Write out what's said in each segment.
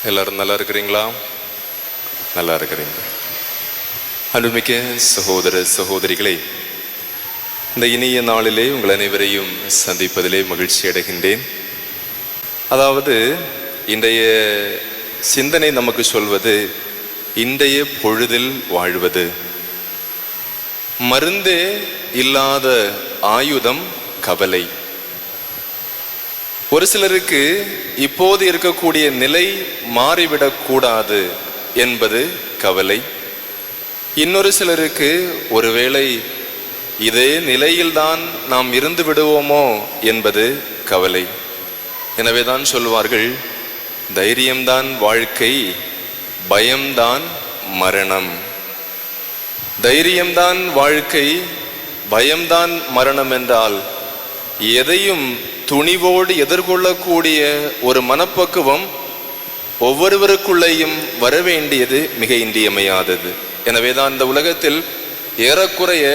எல்லாரும் நல்லா இருக்கிறீங்களா? நல்லா இருக்கிறீங்க. அன்புமிக்க சகோதர சகோதரிகளே, இந்த இனிய நாளிலே உங்கள் அனைவரையும் சந்திப்பதிலே மகிழ்ச்சி அடைகின்றேன். அதாவது இன்றைய சிந்தனை நமக்கு சொல்வது இன்றைய பொழுதில் வாழ்வது. மருந்தே இல்லாத ஆயுதம் கவலை. ஒரு சிலருக்கு இப்போது இருக்கக்கூடிய நிலை மாறிவிடக்கூடாது என்பது கவலை. இன்னொரு சிலருக்கு ஒருவேளை இதே நிலையில்தான் நாம் இருந்து விடுவோமோ என்பது கவலை. எனவேதான் சொல்வார்கள், தைரியம்தான் வாழ்க்கை, பயம்தான் மரணம். தைரியம்தான் வாழ்க்கை, பயம்தான் மரணம் என்றால் எதையும் துணிவோடு எதிர்கொள்ளக்கூடிய ஒரு மனப்பக்குவம் ஒவ்வொருவருக்குள்ளேயும் வரவேண்டியது மிக இன்றியமையாதது. எனவேதான் இந்த உலகத்தில் ஏறக்குறைய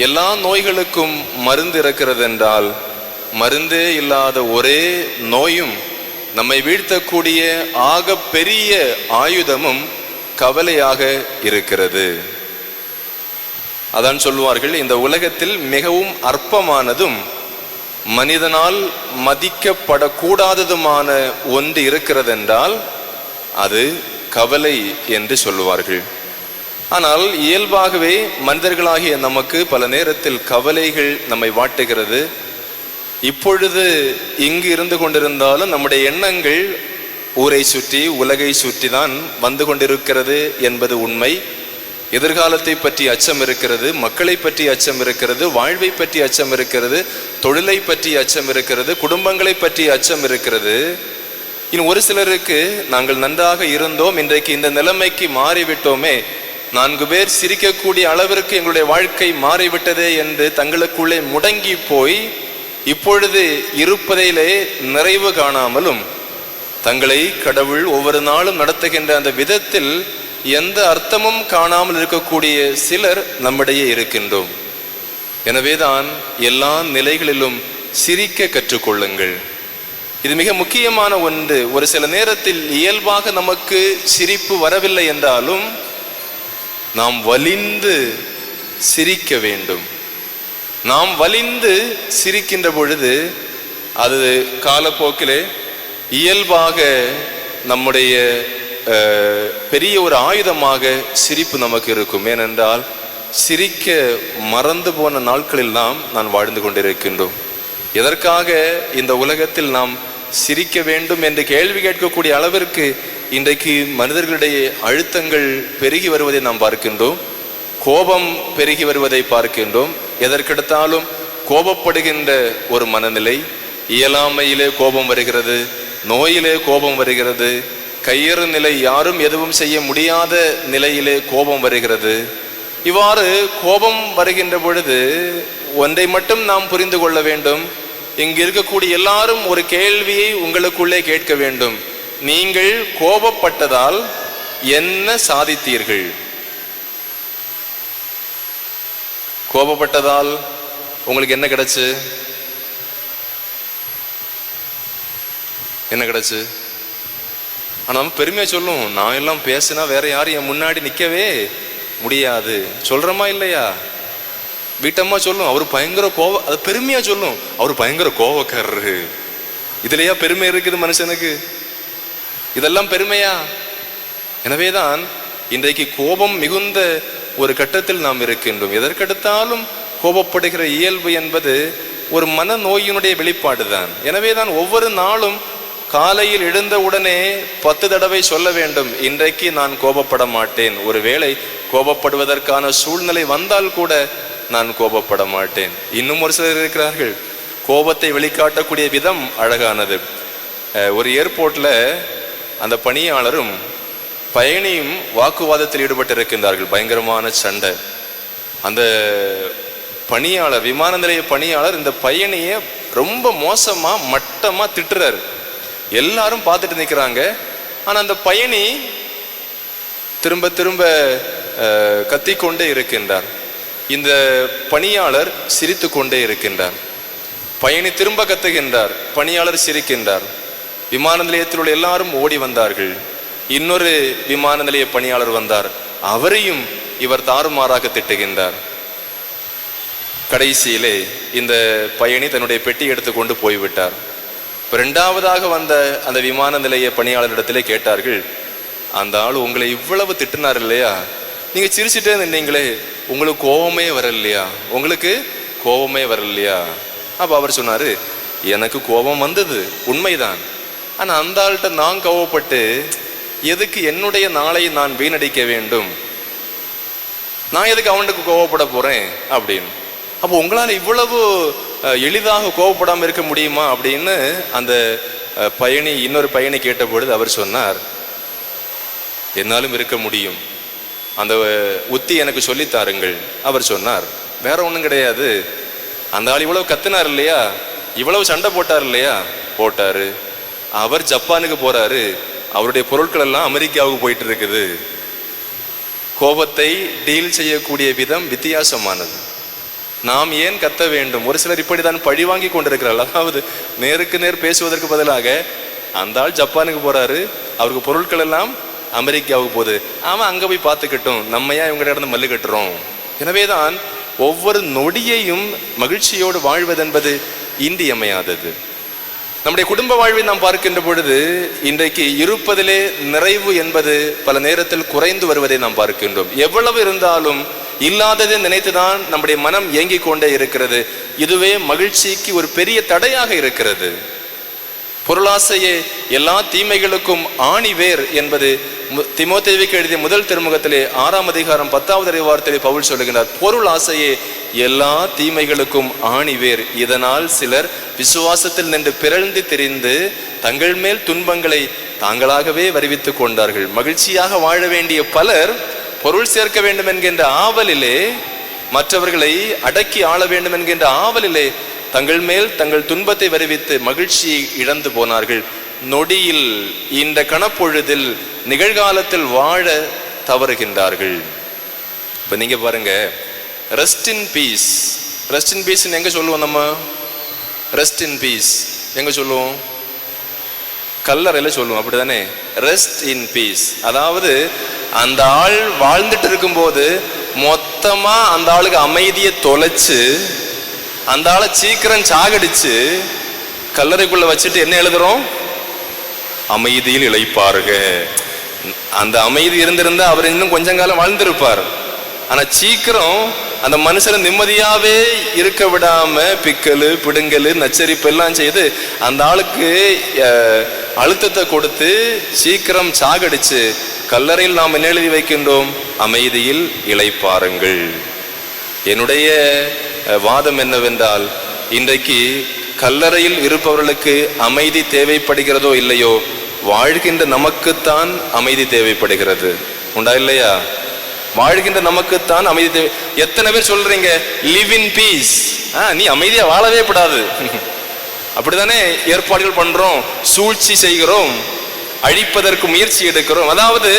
எல்லா நோய்களுக்கும் மருந்து இருக்கிறது என்றால், மருந்தே இல்லாத ஒரே நோயும் நம்மை வீழ்த்தக்கூடிய ஆக பெரிய ஆயுதமும் கவலையாக இருக்கிறது. அதான் சொல்வார்கள், இந்த உலகத்தில் மிகவும் அற்பமானதும் மனிதனால் மதிக்கப்படக்கூடாததுமான ஒன்று இருக்கிறது என்றால் அது கவலை என்று சொல்லுவார்கள். ஆனால் இயல்பாகவே மனிதர்களாகிய நமக்கு பல நேரத்தில் கவலைகள் நம்மை வாட்டுகிறது. இப்பொழுது இங்கு இருந்து கொண்டிருந்தாலும் நம்முடைய எண்ணங்கள் ஊரை சுற்றி உலகை சுற்றி தான் வந்து கொண்டிருக்கிறது என்பது உண்மை. எதிர்காலத்தை பற்றி அச்சம் இருக்கிறது, மக்களை பற்றி அச்சம் இருக்கிறது, வாழ்வை பற்றி அச்சம் இருக்கிறது, தொழிலை பற்றி அச்சம் இருக்கிறது, குடும்பங்களை பற்றி அச்சம் இருக்கிறது. இன்னும் ஒரு சிலருக்கு நாங்கள் நன்றாக இருந்தோம், இன்றைக்கு இந்த நிலைமைக்கு மாறிவிட்டோமே, 4 பேர் சிரிக்கக்கூடிய அளவிற்கு எங்களுடைய வாழ்க்கை மாறிவிட்டதே என்று தங்களுக்குள்ளே முடங்கி போய் இப்பொழுது இருப்பதிலே நிறைவு காணாமலும் தங்களை கடவுள் ஒவ்வொரு நாளும் நடத்துகின்ற அந்த விதத்தில் எந்த அர்த்தமும் காணாமல் இருக்கக்கூடிய சிலர் நம்மிடையே இருக்கின்றோம். எனவேதான் எல்லா நிலைகளிலும் சிரிக்க கற்றுக்கொள்ளுங்கள். இது மிக முக்கியமான ஒன்று. ஒரு சில நேரத்தில் இயல்பாக நமக்கு சிரிப்பு வரவில்லை என்றாலும் நாம் வலிந்து சிரிக்க வேண்டும். நாம் வலிந்து சிரிக்கின்ற பொழுது அது காலப்போக்கிலே இயல்பாக நம்முடைய பெரிய ஒரு ஆயுதமாக சிரிப்பு நமக்கு இருக்கும். ஏனென்றால் சிரிக்க மறந்து போன நாட்களில் நாம் வாழ்ந்து கொண்டிருக்கின்றோம். எதற்காக இந்த உலகத்தில் நாம் சிரிக்க வேண்டும் என்று கேள்வி கேட்கக்கூடிய அளவிற்கு இன்றைக்கு மனிதர்களுடைய அழுத்தங்கள் பெருகி வருவதை நாம் பார்க்கின்றோம். கோபம் பெருகி வருவதை பார்க்கின்றோம். எதற்கெடுத்தாலும் கோபப்படுகின்ற ஒரு மனநிலை. இயலாமையிலே கோபம் வருகிறது, நோயிலே கோபம் வருகிறது, கையறு நிலை, யாரும் எதுவும் செய்ய முடியாத நிலையிலே கோபம் வருகிறது. இவ்வாறு கோபம் வருகின்ற பொழுது ஒன்றை மட்டும் நாம் புரிந்து கொள்ள வேண்டும். இங்கு இருக்கக்கூடிய எல்லாரும் ஒரு கேள்வியை உங்களுக்குள்ளே கேட்க வேண்டும். நீங்கள் கோபப்பட்டதால் என்ன சாதித்தீர்கள்? கோபப்பட்டதால் உங்களுக்கு என்ன கிடைச்சு? என்ன கிடைச்சு? ஆனால் பெருமையாக சொல்லும், நான் எல்லாம் பேசினா வேற யாரும் என் முன்னாடி நிற்கவே முடியாது சொல்கிறோமா இல்லையா? வீட்டம்மா சொல்லும், அவர் பயங்கர அது பெருமையாக சொல்லும், அவர் பயங்கர கோவக்காரரு. இதுலையா பெருமை இருக்குது மனுஷனுக்கு? இதெல்லாம் பெருமையா? எனவேதான் இன்றைக்கு கோபம் மிகுந்த ஒரு கட்டத்தில் நாம் இருக்கின்றோம். எதற்கெடுத்தாலும் கோபப்படுகிற இயல்பு என்பது ஒரு மன நோயினுடைய வெளிப்பாடு தான். எனவேதான் ஒவ்வொரு நாளும் காலையில் எழுந்த உடனே 10 தடவை சொல்ல வேண்டும், இன்றைக்கு நான் கோபப்பட மாட்டேன். ஒருவேளை கோபப்படுவதற்கான சூழ்நிலை வந்தால் கூட நான் கோபப்பட மாட்டேன். இன்னும் ஒரு சிலர் இருக்கிறார்கள், கோபத்தை வெளிக்காட்டக்கூடிய விதம் அழகானது. ஒரு ஏர்போர்ட்ல அந்த பணியாளரும் பயணியும் வாக்குவாதத்தில் ஈடுபட்டிருக்கின்றார்கள். பயங்கரமான சண்டை. அந்த பணியாளர், விமான நிலைய பணியாளர் இந்த பயணியை ரொம்ப மோசமா மட்டமா திட்டுறாரு. எல்லாரும் பார்த்துட்டு நிற்கிறாங்க. ஆனால் அந்த பயணி திரும்ப திரும்ப கத்திக்கொண்டே இருக்கின்றார். இந்த பணியாளர் சிரித்து கொண்டே இருக்கின்றார். பயணி திரும்ப கத்துகின்றார், பணியாளர் சிரிக்கின்றார். விமான நிலையத்தில் உள்ள எல்லாரும் ஓடி வந்தார்கள். இன்னொரு விமான நிலைய பணியாளர் வந்தார், அவரையும் இவர் தாறுமாறாக திட்டுகின்றார். கடைசியிலே இந்த பயணி தன்னுடைய பெட்டி எடுத்துக்கொண்டு போய்விட்டார். இரண்டாவதாக வந்த அந்த விமான நிலைய பணியாளரிடத்திலே கேட்டார்கள், அந்த ஆள் உங்களை இவ்வளவு திட்டினார் இல்லையா, நீங்க சிரிச்சுட்டே நின்னீங்களே, உங்களுக்கு கோபமே வரலையா, உங்களுக்கு கோபமே வரலையா? அப்ப அவர் சொன்னாரு, எனக்கு கோபம் வந்தது உண்மைதான், ஆனா அந்த ஆள்கிட்ட நான் கோபப்பட்டு எதுக்கு என்னுடைய நாளை நான் வீணடிக்க வேண்டும், நான் எதுக்கு அவனுக்கு கோபப்பட போறேன் அப்படின்னு. அப்போ உங்களால் இவ்வளவு எளிதாக கோபப்படாமல் இருக்க முடியுமா அப்படின்னு அந்த பயணி இன்னொரு பயணி கேட்ட பொழுது அவர் சொன்னார், என்னாலும் இருக்க முடியும், அந்த உத்தி எனக்கு சொல்லித்தாருங்கள். அவர் சொன்னார், வேற ஒன்றும் கிடையாது, அந்த ஆள் இவ்வளவு கத்தினார் இல்லையா, இவ்வளவு சண்டை போட்டார் இல்லையா, போட்டாரு, அவர் ஜப்பானுக்கு போறாரு, அவருடைய பொருட்கள் எல்லாம் அமெரிக்காவுக்கு போயிட்டு இருக்குது. கோபத்தை டீல் செய்யக்கூடிய விதம் வித்தியாசமானது. நாம் ஏன் கத்த வேண்டும்? ஒரு சிலர் இப்படிதான் பழி வாங்கி கொண்டிருக்கிறார்கள். அதாவது நேருக்கு நேர் பேசுவதற்கு பதிலாக அந்த ஆள் ஜப்பானுக்கு போறாரு, அவருக்கு பொருட்கள் எல்லாம் அமெரிக்காவுக்கு போகுது, அவன் அங்க போய் பார்த்துக்கிட்டும், நம்ம ஏன் இவங்க இடத்துல மல்லு கட்டுறோம்? எனவேதான் ஒவ்வொரு நொடியையும் மகிழ்ச்சியோடு வாழ்வதென்பது இன்றியமையாதது. நம்முடைய குடும்ப வாழ்வை நாம் பார்க்கின்ற பொழுது இன்றைக்கு இருப்பதிலே நிறைவு என்பது பல நேரத்தில் குறைந்து வருவதை நாம் பார்க்கின்றோம். எவ்வளவு இருந்தாலும் இல்லாததை நினைத்துதான் நம்முடைய மனம் இயங்கிக் கொண்டே இருக்கிறது. இதுவே மகிழ்ச்சிக்கு ஒரு பெரிய தடையாக இருக்கிறது. பொருளாசையே எல்லா தீமைகளுக்கும் ஆணிவேர் என்பது தீமோத்தேயுவுக்கு எழுதிய முதல் திருமுகத்திலே 6ஆம் அதிகாரம் 10வது வார்த்தையிலே பவுல் சொல்லுகிறார், பொருள் ஆசையே எல்லா தீமைகளுக்கும் ஆணிவேர். இதனால் சிலர் விசுவாசத்தில் நின்று பிறழ்ந்து திரிந்து தங்கள் மேல் துன்பங்களை தாங்களாகவே வருவித்துக் கொண்டார்கள். மகிழ்ச்சியாக வாழ வேண்டிய பலர் பொருள் சேர்க்க வேண்டும் என்கின்ற ஆவலிலே, மற்றவர்களை அடக்கி ஆள வேண்டும் என்கின்ற ஆவலிலே தங்கள் மேல் தங்கள் துன்பத்தை வருவித்து மகிழ்ச்சியை இழந்து போனார்கள். நொடியில், இந்த கணப்பொழுதில், நிகழ்காலத்தில் வாழ தவறுகின்றார்கள். இப்ப நீங்க பாருங்க, rest in peace. Rest in peace எங்க சொல்லுவோம்? நம்ம ரெஸ்ட் இன் பீஸ் எங்க சொல்லுவோம்? கல்லறையில சொல்லுவோம், அப்படிதானே? Rest in peace. அதாவது அந்த ஆள் வாழ்ந்துட்டு இருக்கும்போது மொத்தமா அந்த ஆளுக்கு அமைதியை தொலைச்சு, அந்த ஆளை சீக்கிரம் சாகடிச்சு கல்லறைக்குள்ள வச்சுட்டு என்ன எழுதுறோம்? அமைதியில் இளைப்பாருக. அந்த அமைதி இருந்திருந்தா அவர் இன்னும் கொஞ்சம் காலம் வாழ்ந்திருப்பார். ஆனா சீக்கிரம் அந்த மனுஷனை நிம்மதியாவே இருக்க விடாம பிக்கலு பிடுங்கலு நச்சரிப்பு எல்லாம் செய்து அந்த ஆளுக்கு அழுத்தத்தை கொடுத்து சீக்கிரம் சாகடிச்சு கல்லறையில் நாம் என்ன எழுதி வைக்கின்றோம்? அமைதியில் இளைப்பாருங்கள். என்னுடைய வாதம் என்னவென்றால், இன்றைக்கு கல்லறையில் இருப்பவர்களுக்கு அமைதி தேவைப்படுகிறதோ இல்லையோ, வாழ்கின்ற நமக்குத்தான் அமைதி தேவைப்படுகிறது. உண்டா இல்லையா? வாழ்கின்ற நமக்குத்தான் அமைதி தேவை. எத்தனை பேர் சொல்றீங்க லிவ் இன் பீஸ், நீ அமைதியா வாழவே கூடாது, அப்படித்தானே ஏற்பாடுகள் பண்றோம், சூழ்ச்சி செய்கிறோம், அழிப்பதற்கு முயற்சி எடுக்கிறோம். அதாவது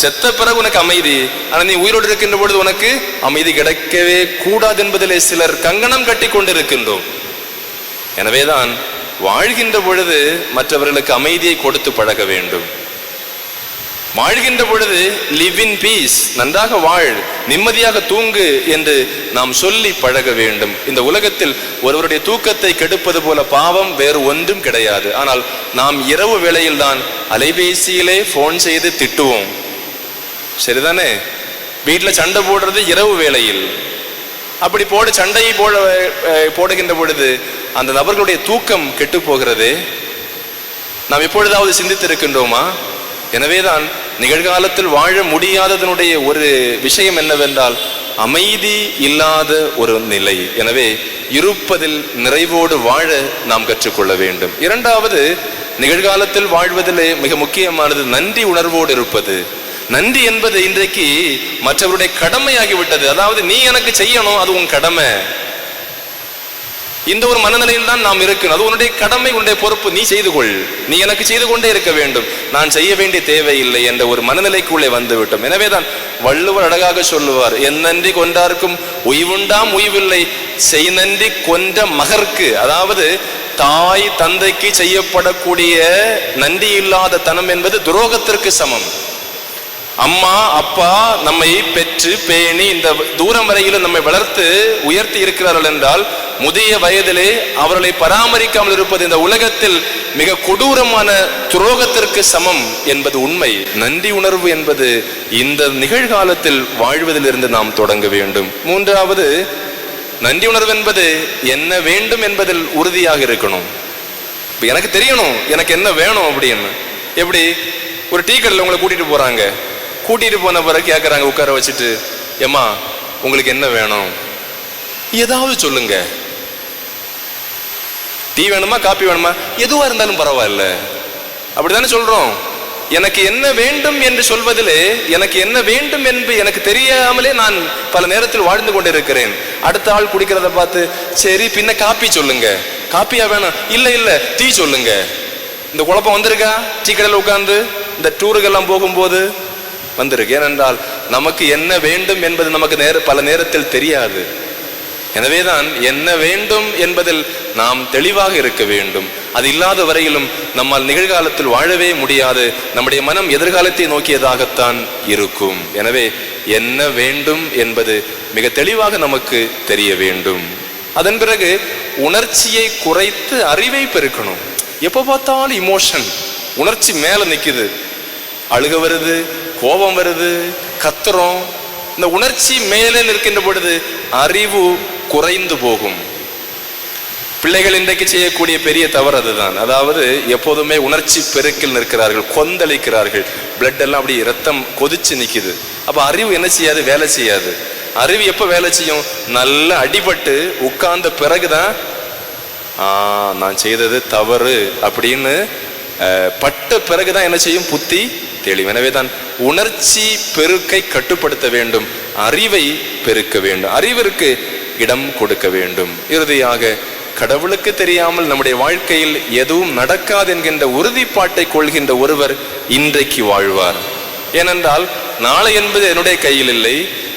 செத்த பிறகு உனக்கு அமைதி, ஆனா நீ உயிரோடு இருக்கின்ற பொழுது உனக்கு அமைதி கிடைக்கவே கூடாது என்பதிலே சிலர் கங்கணம் கட்டி கொண்டிருக்கின்றோம். எனவேதான் வாழ்கின்ற பொழுது மற்றவர்களுக்கு அமைதியை கொடுத்து பழக வேண்டும். வாழ்கின்ற பொழுது லிவ் இன் பீஸ், நன்றாக வாழ், நிம்மதியாக தூங்கு என்று நாம் சொல்லி பழக வேண்டும். இந்த உலகத்தில் ஒருவருடைய தூக்கத்தை கெடுப்பது போல பாவம் வேறு ஒன்றும் கிடையாது. ஆனால் நாம் இரவு வேளையில் தான் அலைபேசியிலே போன் செய்து திட்டுவோம், சரிதானே? வீட்டில் சண்டை போடுறது இரவு வேளையில். அப்படி சண்டையை போடுகின்ற பொழுது அந்த நபர்களுடைய தூக்கம் கெட்டு போகிறது. நாம் எப்பொழுதாவது சிந்தித்திருக்கின்றோமா? எனவேதான் நிகழ்காலத்தில் வாழ முடியாததனுடைய ஒரு விஷயம் என்னவென்றால் அமைதி இல்லாத ஒரு நிலை. எனவே இருப்பதில் நிறைவோடு வாழ நாம் கற்றுக்கொள்ள வேண்டும். இரண்டாவது, நிகழ்காலத்தில் வாழ்வதிலே மிக முக்கியமானது நன்றி உணர்வோடு இருப்பது. நன்றி என்பது இன்றைக்கு மற்றவருடைய கடமையாகிவிட்டது. அதாவது நீ எனக்கு செய்யணும், அது உன் கடமை. இந்த ஒரு மனநிலையில் தான் நாம் இருக்கணும். அது உன்னுடைய கடமை, உன்னுடைய பொறுப்பு, நீ செய்து கொள், நீ எனக்கு செய்து கொண்டே இருக்க வேண்டும், நான் செய்ய வேண்டிய தேவையில்லை என்ற ஒரு மனநிலைக்குள்ளே வந்து விட்டோம். எனவேதான் வள்ளுவர் அழகாக சொல்லுவார், என் நன்றி கொண்டார்க்கும் உய்வுண்டாம் உய்வில்லை, செய் நன்றி கொன்ற மகற்கு. அதாவது தாய் தந்தைக்கு செய்யப்படக்கூடிய நன்றி இல்லாத தனம் என்பது துரோகத்திற்கு சமம். அம்மா அப்பா நம்மை பெற்று பேணி இந்த தூரம் வரையிலும் நம்மை வளர்த்து உயர்த்தி இருக்கிறார்கள் என்றால் முதிய வயதிலே அவர்களை பராமரிக்காமல் இருப்பது இந்த உலகத்தில் மிக கொடூரமான துரோகத்திற்கு சமம் என்பது உண்மை. நன்றி உணர்வு என்பது இந்த நிகழ்காலத்தில் வாழ்வதிலிருந்து நாம் தொடங்க வேண்டும். மூன்றாவது, நன்றி உணர்வு என்பது என்ன வேண்டும் என்பதில் உறுதியாக இருக்கணும். எனக்கு தெரியணும் எனக்கு என்ன வேணும் அப்படின்னு. எப்படி? ஒரு டீ கடையில் உங்களை கூட்டிட்டு போறாங்க, கூட்டிட்டு போன பிறகு கேட்கறாங்க உட்கார வச்சுட்டு, ஏம்மா உங்களுக்கு என்ன வேணும், ஏதாவது சொல்லுங்க. டீ வேணுமா காப்பி வேணுமா, எதுவா இருந்தாலும் பரவாயில்ல, அப்படித்தானே சொல்றோம். எனக்கு என்ன வேண்டும் என்று சொல்வதிலே எனக்கு என்ன வேண்டும் என்று எனக்கு தெரியாமலே நான் பல நேரத்தில் வாழ்ந்து கொண்டிருக்கிறேன். அடுத்த ஆள் குடிக்கிறத பார்த்து, சரி பின்ன காப்பி சொல்லுங்க, காப்பியா வேணும், இல்ல இல்ல டீ சொல்லுங்க. இந்த குழப்பம் வந்திருக்கா? டீ கடையில் உட்கார்ந்து இந்த டூருக்கெல்லாம் போகும்போது வந்திருக்கு. ஏனென்றால் நமக்கு என்ன வேண்டும் என்பது நமக்கு பல நேரத்தில் தெரியாது. எனவேதான் என்ன வேண்டும் என்பதில் நாம் தெளிவாக இருக்க வேண்டும். அது இல்லாத வரையிலும் நம்மால் நிகழ்காலத்தில் வாழவே முடியாது. நம்முடைய மனம் எதிர்காலத்தை நோக்கியதாகத்தான் இருக்கும். எனவே என்ன வேண்டும் என்பது மிக தெளிவாக நமக்கு தெரிய வேண்டும். அதன் பிறகு உணர்ச்சியை குறைத்து அறிவை பெருக்கணும். எப்போ பார்த்தாலும் இமோஷன், உணர்ச்சி மேல நிக்குது, அழுக வருது, கோபம் வருது, கத்துறோம். இந்த உணர்ச்சி மேலே நிற்கின்ற பொழுது அறிவு குறைந்து போகும். பிள்ளைகள் இன்றைக்கு செய்யக்கூடிய பெரிய தவறு அதுதான். அதாவது எப்போதுமே உணர்ச்சி பெருக்கில் நிற்கிறார்கள், கொந்தளிக்கிறார்கள், பிளட் எல்லாம் அப்படி ரத்தம் கொதிச்சு நிக்குது. அப்ப அறிவு என்ன செய்யாது? வேலை செய்யாது. அறிவு எப்ப வேலை செய்யும்? நல்லா அடிபட்டு உட்கார்ந்த பிறகுதான் நான் செய்தது தவறு அப்படின்னு பட்ட பிறகுதான் என்ன செய்யும்? புத்தி தெளிவு. எனவேதான் உணர்ச்சி பெருக்கை கட்டுப்படுத்த வேண்டும், அறிவை பெருக்க வேண்டும், அறிவிற்கு இடம் கொடுக்க வேண்டும். இறுதியாக, கடவுளுக்கு தெரியாமல் நம்முடைய வாழ்க்கையில் எதுவும் நடக்காது என்கின்ற உறுதிப்பாட்டை கொள்கின்ற ஒருவர் இன்றைக்கு வாழ்வார். ஏனென்றால் நாளை என்பது என்னுடைய கையில் இல்லை,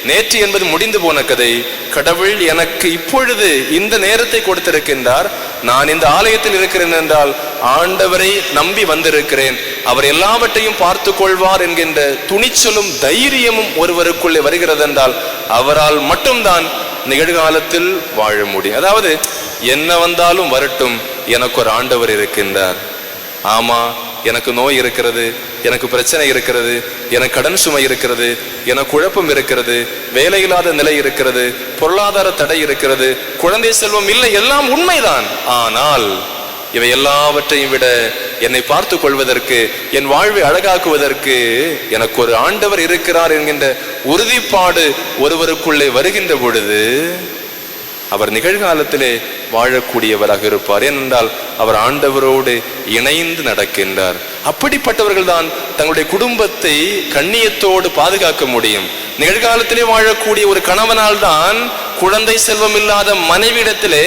நேற்று என்பது முடிந்து போன கதை. கடவுள் எனக்கு இப்பொழுது இந்த நேரத்தை கொடுத்திருக்கின்றார். நான் இந்த ஆலயத்தில் இருக்கிறேன் என்றால் ஆண்டவரை நம்பி வந்திருக்கிறேன், அவர் எல்லாவற்றையும் பார்த்து கொள்வார் என்கின்ற துணிச்சலும் தைரியமும் ஒருவருக்குள்ளே வருகிறது என்றால் அவரால் மட்டும்தான் நிகழ்காலத்தில் வாழ முடியும். அதாவது என்ன வந்தாலும் வரட்டும், எனக்கு ஒரு ஆண்டவர் இருக்கின்றார். ஆமா, எனக்கு நோய் இருக்கிறது, எனக்கு பிரச்சனை இருக்கிறது, எனக்கு கடன் சுமை இருக்கிறது, எனக்கு குழப்பம் இருக்கிறது, வேலையில்லாத நிலை இருக்கிறது, பொருளாதார தடை இருக்கிறது, குழந்தை செல்வம் இல்லை, எல்லாம் உண்மைதான். ஆனால் இவை எல்லாவற்றையும் விட என்னை பார்த்து கொள்வதற்கு, என் வாழ்வை அழகாக்குவதற்கு எனக்கு ஒரு ஆண்டவர் இருக்கிறார் என்கின்ற உறுதிப்பாடு ஒருவருக்குள்ளே வருகின்ற பொழுது அவர் நிகழ்காலத்திலே வாழக்கூடியவராக இருப்பார். ஏனென்றால் அவர் ஆண்டவரோடு இணைந்து நடக்கின்றார். அப்படிப்பட்டவர்கள் தான் தங்களுடைய குடும்பத்தை கண்ணியத்தோடு பாதுகாக்க முடியும். நிகழ்காலத்திலே வாழக்கூடிய ஒரு கணவனால் தான் குழந்தை செல்வம் இல்லாத மனைவியிடத்திலே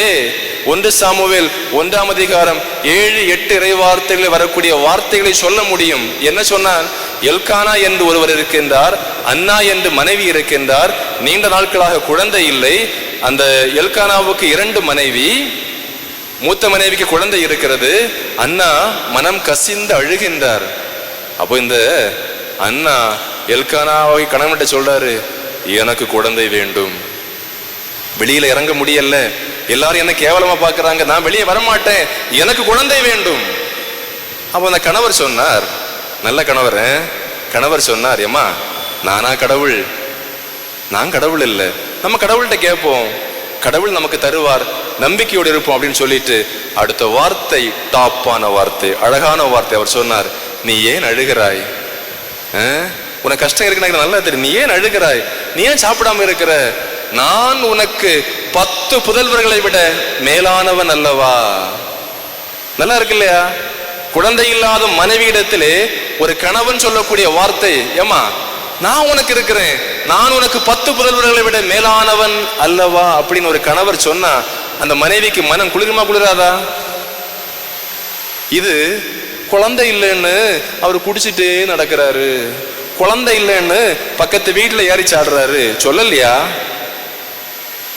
1 சாமுவேல் 1:7-8 இறைவார்த்தைகளில் வரக்கூடிய வார்த்தைகளை சொல்ல முடியும். என்ன சொன்னார்? எல்கானா என்று ஒருவர் இருக்கின்றார், அன்னா என்று மனைவி இருக்கின்றார், நீண்ட நாட்களாக குழந்தை இல்லை. அந்த எல்கானாவுக்கு 2 மனைவி, மூத்த மனைவிக்கு குழந்தை இருக்கிறது. அண்ணா மனம் கசிந்து அழுகின்றார். அப்போ இந்த அண்ணா எல்கானாவை கணவன்கிட்ட சொல்றாரு, எனக்கு குழந்தை வேண்டும், வெளியில இறங்க முடியல, எல்லாரும் என்ன கேவலமா பாக்குறாங்க, நான் வெளியே வரமாட்டேன், எனக்கு குழந்தை வேண்டும். அப்போ அந்த கணவர் சொன்னார், நல்ல கணவர், கணவர் சொன்னார், ஏம்மா நானா கடவுள்? நான் கடவுள் இல்லை, நம்ம கடவுள்கிட்ட கேட்போம், கடவுள் நமக்கு தருவார், நம்பிக்கையோடு இருப்போம் அப்படின்னு சொல்லிட்டு அடுத்த வார்த்தை டாப்பான வார்த்தை, அழகான வார்த்தை. அவர் சொன்னார், நீ ஏன் அழுகிறாய்? உனக்கு கஷ்டம் இருக்கு எனக்கு நல்லா தெரியும், நீ ஏன் அழுகிறாய்? நீ ஏன் சாப்பிடாம இருக்கிற? நான் உனக்கு 10 புதல்வர்களை விட மேலானவன் அல்லவா? நல்லா இருக்கு இல்லையா? குழந்தை இல்லாத மனைவியிடத்திலே ஒரு கணவன் சொல்லக்கூடிய வார்த்தை, ஏமா நான் உனக்கு இருக்கிறேன், நான் உனக்கு 10 புதல்வர்களை விட மேலானவன் அல்லவா அப்படின்னு ஒரு கணவர் சொன்னா அந்த மனைவிக்கு மனம் குளிருமா குளிராதா? இது குழந்தை இல்லைன்னு அவர் குடிச்சிட்டே நடக்கிறாரு, குழந்தை இல்லைன்னு பக்கத்து வீட்டுல ஏறி சாடுறாரு, சொல்லலையா?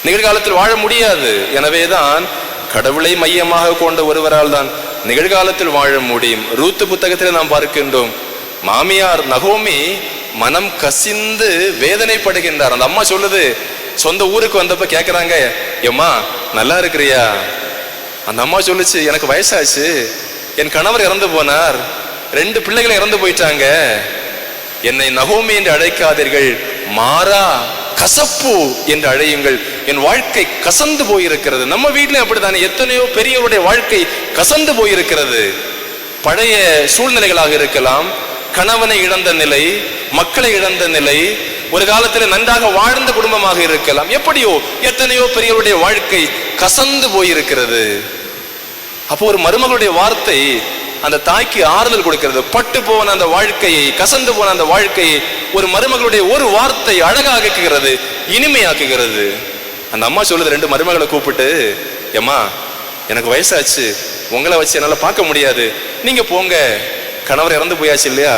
நிகழ்காலத்தில் வாழ முடியாது. எனவேதான் கடவுளை மையமாக கொண்ட ஒருவரால் தான் நிகழ்காலத்தில் வாழ முடியும். ரூத்து புத்தகத்தில் நாம் பார்க்கின்றோம், மாமியார் நகோமி மனம் கசிந்து வேதனைப்படுகின்றார். அந்த அம்மா சொல்லுது, சொந்த ஊருக்கு வந்தப்ப கேட்கிறாங்க, ஏம்மா நல்லா இருக்கிறியா? அந்த அம்மா சொல்லுச்சு, எனக்கு வயசாச்சு, என் கணவர் இறந்து போனார், 2 பிள்ளைகளை இறந்து போயிட்டாங்க, என்னை நகோமி என்று அழைக்காதீர்கள், மாறா கசப்பு என்று அழையுங்கள், என் வாழ்க்கை கசந்து போயிருக்கிறது. நம்ம வீட்டில் அப்படித்தானே எத்தனையோ பெரியவருடைய வாழ்க்கை கசந்து போயிருக்கிறது. பழைய சூழ்நிலைகளாக இருக்கலாம், கணவனை இழந்த நிலை, மக்களை இழந்த நிலை, ஒரு காலத்தில் நன்றாக வாழ்ந்த குடும்பமாக இருக்கலாம். எப்படியோ எத்தனையோ பெரியவருடைய வாழ்க்கை கசந்து போயிருக்கிறது. அப்போ ஒரு மருமகளுடைய வார்த்தை அந்த தாய்க்கு ஆறுதல் கொடுக்கிறது. பட்டு போன அந்த வாழ்க்கையை, கசந்து போன அந்த வாழ்க்கையை ஒரு மருமகளுடைய ஒரு வார்த்தை அழகாக்குகிறது, இனிமையாக்குகிறது. அந்த அம்மா சொல்லுது, 2 மருமகளை கூப்பிட்டு, ஏம்மா எனக்கு வயசாச்சு, உங்களை வச்சு என்னால் பார்க்க முடியாது, நீங்க போங்க, கணவர் இறந்து போயாச்சு இல்லையா,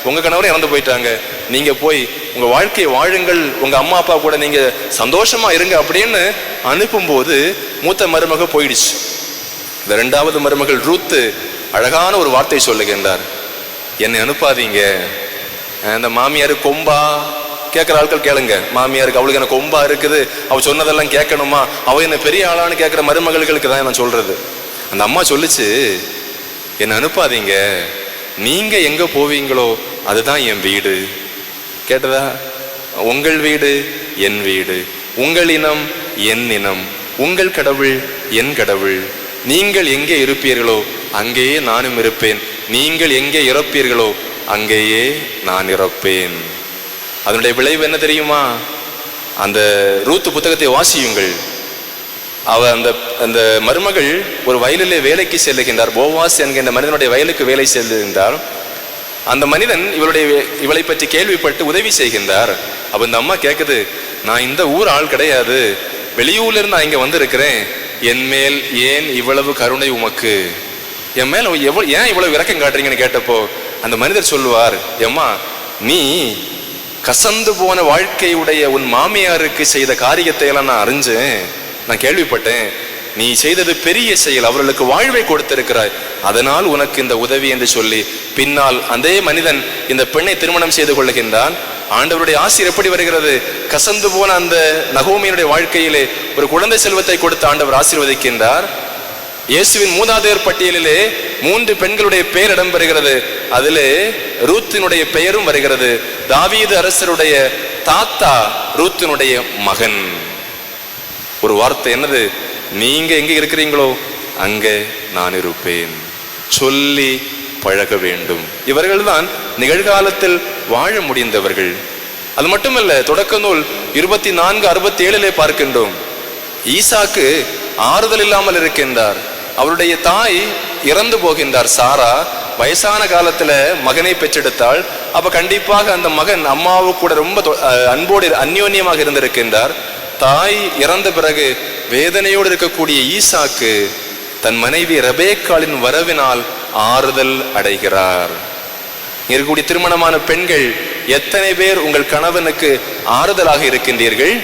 உங்க கணவரும் இறந்து போயிட்டாங்க, நீங்க போய் உங்க வாழ்க்கையை வாழுங்கள், உங்க அம்மா அப்பா கூட நீங்க சந்தோஷமா இருங்க அப்படின்னு அனுப்பும்போது மூத்த மருமக போயிடுச்சு. இந்த 2வது மருமகள் ரூத்து அழகான ஒரு வார்த்தை சொல்லுகின்றார், என்னை அனுப்பாதீங்க. இந்த மாமியாரு கொம்பா கேட்குற ஆட்கள் கேளுங்க, மாமியாருக்கு அவளுக்கு எனக்கு கொம்பா இருக்குது, அவள் சொன்னதெல்லாம் கேட்கணுமா, அவள் என்ன பெரிய ஆளான்னு கேட்குற மருமகளுக்கு தான் நான் சொல்றது. அந்த அம்மா சொல்லிச்சு, என்னை அனுப்பாதீங்க, நீங்க எங்க போவீங்களோ அதுதான் என் வீடு. கேட்டதா? உங்கள் வீடு என் வீடு, உங்கள் இனம் என் இனம், உங்கள் கடவுள் என் கடவுள், நீங்கள் எங்கே இருப்பீர்களோ அங்கேயே நானும் இருப்பேன், நீங்கள் எங்கே இறப்பீர்களோ அங்கேயே நான் இறப்பேன். அதனுடைய விளைவு என்ன தெரியுமா? அந்த ரூத்து புத்தகத்தை வாசியுங்கள். அவ அந்த மருமகள் ஒரு வயலிலே வேலைக்கு செல்லுகின்றார். போவாஸ் என்கின்ற மனிதனுடைய வயலுக்கு வேலை செல்லுகின்றார். அந்த மனிதன் இவளை பற்றி கேள்விப்பட்டு உதவி செய்கின்றார். அப்ப இந்த அம்மா கேட்குது, நான் இந்த ஊர் ஆள் கிடையாது, வெளியூர்ல இருந்து நான் இங்க வந்திருக்கிறேன், என் மேல் ஏன் இவ்வளவு கருணை உமக்கு, என் மேல ஏன் இவ்வளவு இரக்கம் காட்டுறீங்கன்னு கேட்டப்போ அந்த மனிதர் சொல்லுவார், ஏம்மா நீ கசந்து போன வாழ்க்கையுடைய உன் மாமியாருக்கு செய்த காரியத்தை எல்லாம் நான் அறிஞ்சேன், நான் கேள்விப்பட்டேன், நீ செய்தது பெரிய செயல், அவர்களுக்கு வாழ்வை கொடுத்திருக்கிறாய், அதனால் உனக்கு இந்த உதவி என்று சொல்லி பின்னால் அதே மனிதன் இந்த பெண்ணை திருமணம் செய்து கொள்ளுகின்றான். ஆண்டவருடைய ஆசீர் எப்படி வருகிறது? கசந்து போன அந்த நகோமியினுடைய வாழ்க்கையிலே ஒரு குழந்தை செல்வத்தை கொடுத்து ஆண்டவர் ஆசீர்வதிக்கின்றார். இயேசுவின் மூதாதையர் பட்டியலிலே 3 பெண்களுடைய பெயர் இடம்பெறுகிறது. அதிலே ரூத்தினுடைய பெயரும் வருகிறது. தாவீது அரசருடைய தாத்தா ரூத்தினுடைய மகன். ஒரு வார்த்தை என்னது? நீங்க எங்க இருக்கிறீங்களோ அங்கே நான் இருப்பேன் சொல்லி பழக வேண்டும். இவர்கள் தான் நிகழ்காலத்தில் வாழ முடிந்தவர்கள். அது மட்டுமல்ல, தொடக்க நூல் 24:67 பார்க்கின்றோம், ஈசாக்கு ஆறுதல் இல்லாமல் இருக்கின்றார். அவருடைய தாய் இறந்து போகின்றார். சாரா வயசான காலத்துல மகனை பெற்றெடுத்தாள். அப்ப கண்டிப்பாக அந்த மகன் அம்மாவு கூட ரொம்ப அன்போடு அந்யோன்யமாக இருந்திருக்கின்றார். தாய் இறந்த பிறகு வேதனையோடு இருக்கக்கூடிய ஈசாக்கு தன் மனைவி ரெபேக்காளின் வரவினால் ஆறுதல் அடைகிறார். இருக்கக்கூடிய திருமணமான பெண்கள் எத்தனை பேர் உங்கள் கணவனுக்கு ஆறுதலாக இருக்கின்றீர்கள்?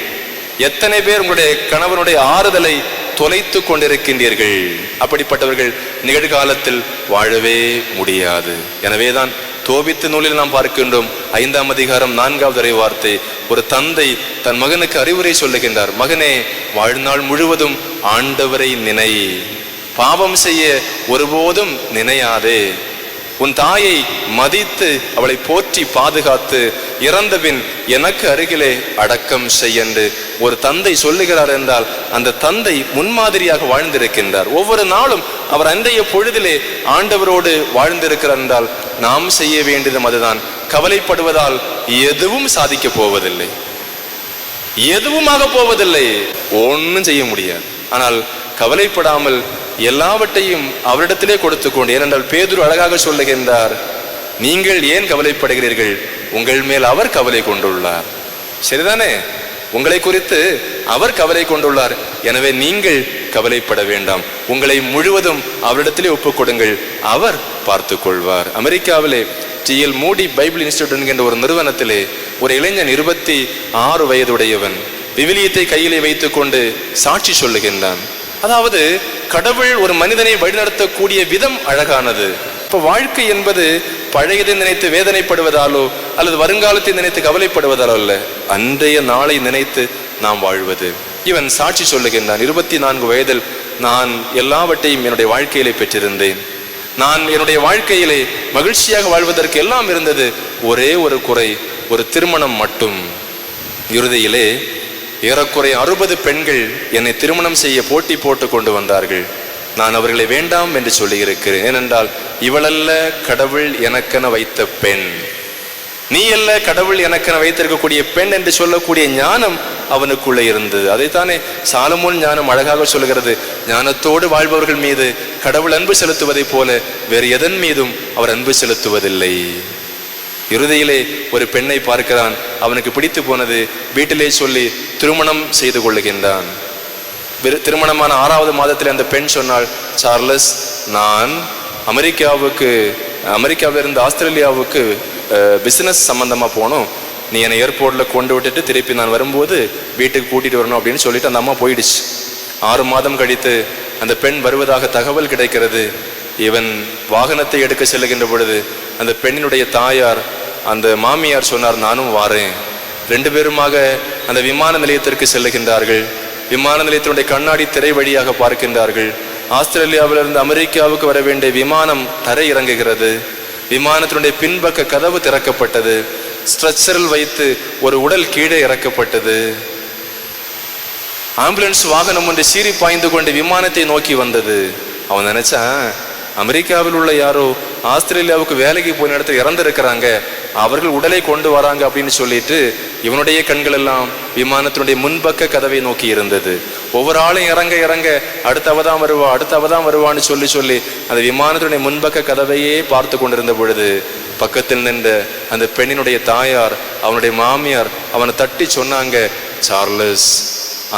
எத்தனை பேர் உங்களுடைய கணவனுடைய ஆறுதலை தொலைத்து கொண்டிருக்கின்றீர்கள்? அப்படிப்பட்டவர்கள் நிகழ்காலத்தில் வாழவே முடியாது. எனவேதான் தோபித்து நூலில் நாம் பார்க்கின்றோம், 5ஆம் அதிகாரம் 4வது வார்த்தை, ஒரு தந்தை தன் மகனுக்கு அறிவுரை சொல்லுகின்றார். மகனே, வாழ்நாள் முழுவதும் ஆண்டவரை நினை, பாவம் செய்ய ஒருபோதும் நினையாதே, உன் தாயை மதித்து அவளை போற்றி பாதுகாத்து இறந்தபின் எனக்கு அருகிலே அடக்கம் செய் என்று ஒரு தந்தை சொல்லுகிறார் என்றால் அந்த தந்தை முன்மாதிரியாக வாழ்ந்திருக்கின்றார். ஒவ்வொரு நாளும் அவர் அன்றைய பொழுதிலே ஆண்டவரோடு வாழ்ந்திருக்கிறார் என்றால் நாம் செய்ய வேண்டியதும் அதுதான். கவலைப்படுவதால் எதுவும் சாதிக்க போவதில்லை, எதுவுமாக போவதில்லை, ஒன்றும் செய்ய முடியாது. ஆனால் கவலைப்படாமல் எல்லாவற்றையும் அவரிடத்திலே கொடுத்துக்கொண்டு, ஏனென்றால் பேதுரு அழகாக சொல்லுகின்றார், நீங்கள் ஏன் கவலைப்படுகிறீர்கள், உங்கள் மேல் அவர் கவலை கொண்டுள்ளார். சரிதானே? உங்களை குறித்து அவர் கவலை கொண்டுள்ளார். எனவே நீங்கள் கவலைப்பட வேண்டாம், உங்களை முழுவதும் அவரிடத்திலே ஒப்புக் கொடுங்கள், அவர் பார்த்து கொள்வார். அமெரிக்காவிலே TL மூடி பைபிள் இன்ஸ்டிடியூட் என்கின்ற ஒரு நிறுவனத்திலே ஒரு இளைஞன் 26 வயதுடையவன் விவிலியத்தை கையிலே வைத்துக் கொண்டு சாட்சி சொல்லுகின்றான். அதாவது கடவுள் ஒரு மனிதனை வழிநடத்தக்கூடிய விதம் அழகானது. இப்போ வாழ்க்கை என்பது பழையதை நினைத்து வேதனைப்படுவதாலோ அல்லது வருங்காலத்தை நினைத்து கவலைப்படுவதாலோ அல்ல, அன்றைய நாளை நினைத்து நாம் வாழ்வது. இவன் சாட்சி சொல்லுகின்றான், 24 வயதில் நான் எல்லாவற்றையும் என்னுடைய வாழ்க்கையிலே பெற்றிருந்தேன். நான் என்னுடைய வாழ்க்கையிலே மகிழ்ச்சியாக வாழ்வதற்கு எல்லாம் இருந்தது. ஒரே ஒரு குறை, ஒரு திருமணம் மட்டும். இறுதியிலே ஏறக்குறை 60 பெண்கள் என்னை திருமணம் செய்ய போட்டி போட்டு கொண்டு வந்தார்கள். நான் அவர்களை வேண்டாம் என்று சொல்லி இருக்கிறேன். ஏனென்றால் இவளல்ல கடவுள் எனக்கென வைத்த பெண், நீ அல்ல கடவுள் எனக்கென வைத்திருக்கக்கூடிய பெண் என்று சொல்லக்கூடிய ஞானம் அவனுக்குள்ளே இருந்தது. அதைத்தானே சாலமோன் ஞானம் அழகாக சொல்கிறது, ஞானத்தோடு வாழ்பவர்கள் மீது கடவுள் அன்பு செலுத்துவதை போல வேறு எதன் மீதும் அவர் அன்பு செலுத்துவதில்லை. இறுதியிலே ஒரு பெண்ணை பார்க்கிறான், அவனுக்கு பிடித்து போனது. வீட்டிலே சொல்லி திருமணம் செய்து கொள்ளுகின்றான். திருமணமான 6வது மாதத்தில் அந்த பெண் சொன்னாள், சார்லஸ், நான் அமெரிக்காவிலிருந்து ஆஸ்திரேலியாவுக்கு பிசினஸ் சம்பந்தமா போனோம். நீ என்னை ஏர்போர்ட்டில் கொண்டு விட்டுட்டு திருப்பி நான் வரும்போது வீட்டுக்கு கூட்டிட்டு வரணும் அப்படின்னு சொல்லிட்டு அந்த அம்மா போயிடுச்சு. 6 மாதம் கழித்து அந்த பெண் வருவதாக தகவல் கிடைக்கிறது. இவன் வாகனத்தை எடுக்க செல்லுகின்ற பொழுது அந்த பெண்ணினுடைய தாயார், அந்த மாமியார் சொன்னார், நானும் வாரேன். 2 பேருமாக அந்த விமான நிலையத்திற்கு செல்லுகின்றார்கள். விமான நிலையத்தினுடைய கண்ணாடி திரை வழியாக பார்க்கின்றார்கள். ஆஸ்திரேலியாவிலிருந்து அமெரிக்காவுக்கு வர வேண்டிய விமானம் தரை இறங்குகிறது. விமானத்தினுடைய பின்பக்க கதவு திறக்கப்பட்டது. ஸ்ட்ரெச்சரில் வைத்து ஒரு உடல் கீழே இறக்கப்பட்டது. ஆம்புலன்ஸ் வாகனம் ஒன்று சீறி பாய்ந்து கொண்டு விமானத்தை நோக்கி வந்தது. அவன் நினைச்சான், அமெரிக்காவில் உள்ள யாரோ ஆஸ்திரேலியாவுக்கு வேலைக்கு போன இடத்துல இறந்திருக்கிறாங்க, அவர்கள் உடலை கொண்டு வராங்க அப்படின்னு சொல்லிட்டு இவனுடைய கண்கள் எல்லாம் விமானத்தினுடைய முன்பக்க கதவை நோக்கி இருந்தது. ஒவ்வொரு ஆளும் இறங்க இறங்க அடுத்தவதான் வருவான்னு சொல்லி அந்த விமானத்தினுடைய முன்பக்க கதவையே பார்த்து கொண்டிருந்த பொழுது பக்கத்தில் நின்ற அந்த பெண்ணினுடைய தாயார், அவனுடைய மாமியார் அவனை தட்டி சொன்னாங்க, சார்லஸ்,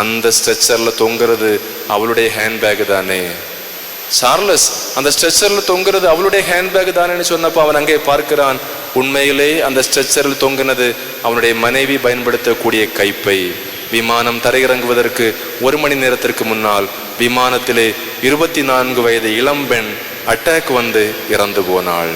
அந்த ஸ்ட்ரெச்சர்ல தொங்குறது அவளுடைய ஹேண்ட்பேக் தானே. சார்லஸ், அந்த ஸ்ட்ரெச்சர்ல தொங்குறது அவளுடைய ஹேண்ட்பேக் தானேன்னு சொன்னப்போ அவன் அங்கே பார்க்கிறான், உண்மையிலே அந்த ஸ்ட்ரெச்சரில் தொங்கினது அவனுடைய மனைவி பயன்படுத்தக்கூடிய கைப்பை. விமானம் தரையிறங்குவதற்கு 1 மணி நேரத்திற்கு முன்னால் விமானத்திலே 24 வயது இளம்பெண் அட்டாக் வந்து இறந்து போனாள்.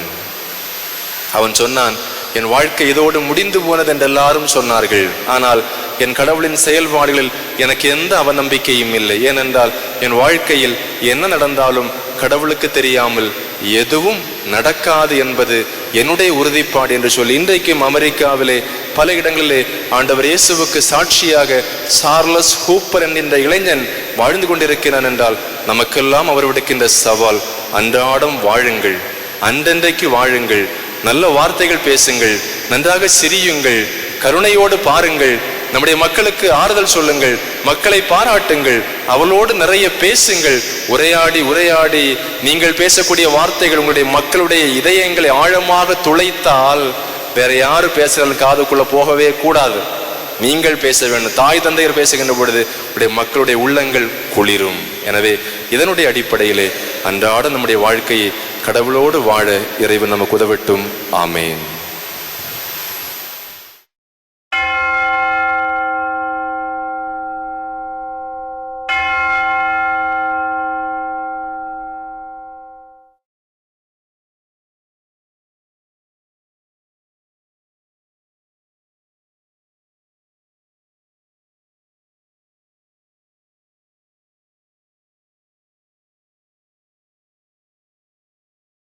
அவன் சொன்னான், என் வாழ்க்கை இதோடு முடிந்து போனது என்று எல்லாரும் சொன்னார்கள். ஆனால் என் கடவுளின் செயல்பாடுகளில் எனக்கு எந்த அவநம்பிக்கையும் இல்லை. ஏனென்றால் என் வாழ்க்கையில் என்ன நடந்தாலும் கடவுளுக்கு தெரியாமல் எதுவும் நடக்காது என்பது என்னுடைய உறுதிப்பாடு என்று சொல்லி இன்றைக்கும் அமெரிக்காவிலே பல இடங்களிலே ஆண்டவர் இயேசுவுக்கு சாட்சியாக சார்லஸ் ஹூப்பர் என்கின்ற இளைஞன் வாழ்ந்து கொண்டிருக்கிறான். என்றால் நமக்கெல்லாம் அவர் விடுக்கின்ற சவால், அன்றாடம் வாழுங்கள், அன்றன்றைக்கு வாழுங்கள், நல்ல வார்த்தைகள் பேசுங்கள், நன்றாக சிரியுங்கள், கருணையோடு பாருங்கள், நம்முடைய மக்களுக்கு ஆறுதல் சொல்லுங்கள், மக்களை பாராட்டுங்கள், அவளோடு நிறைய பேசுங்கள். உரையாடி நீங்கள் பேசக்கூடிய வார்த்தைகள் உங்களுடைய மக்களுடைய இதயங்களை ஆழமாக துளைத்தால் வேற யாரு பேசுறது காதுக்குள்ள போகவே கூடாது. நீங்கள் பேச வேண்டும். தாய் தந்தையர் பேசுகின்ற பொழுது உடைய மக்களுடைய உள்ளங்கள் குளிரும். எனவே இதனுடைய அடிப்படையிலே அன்றாட நம்முடைய வாழ்க்கையை கடவுளோடு வாழ இறைவன் நமக்கு உதவட்டும். ஆமேன்.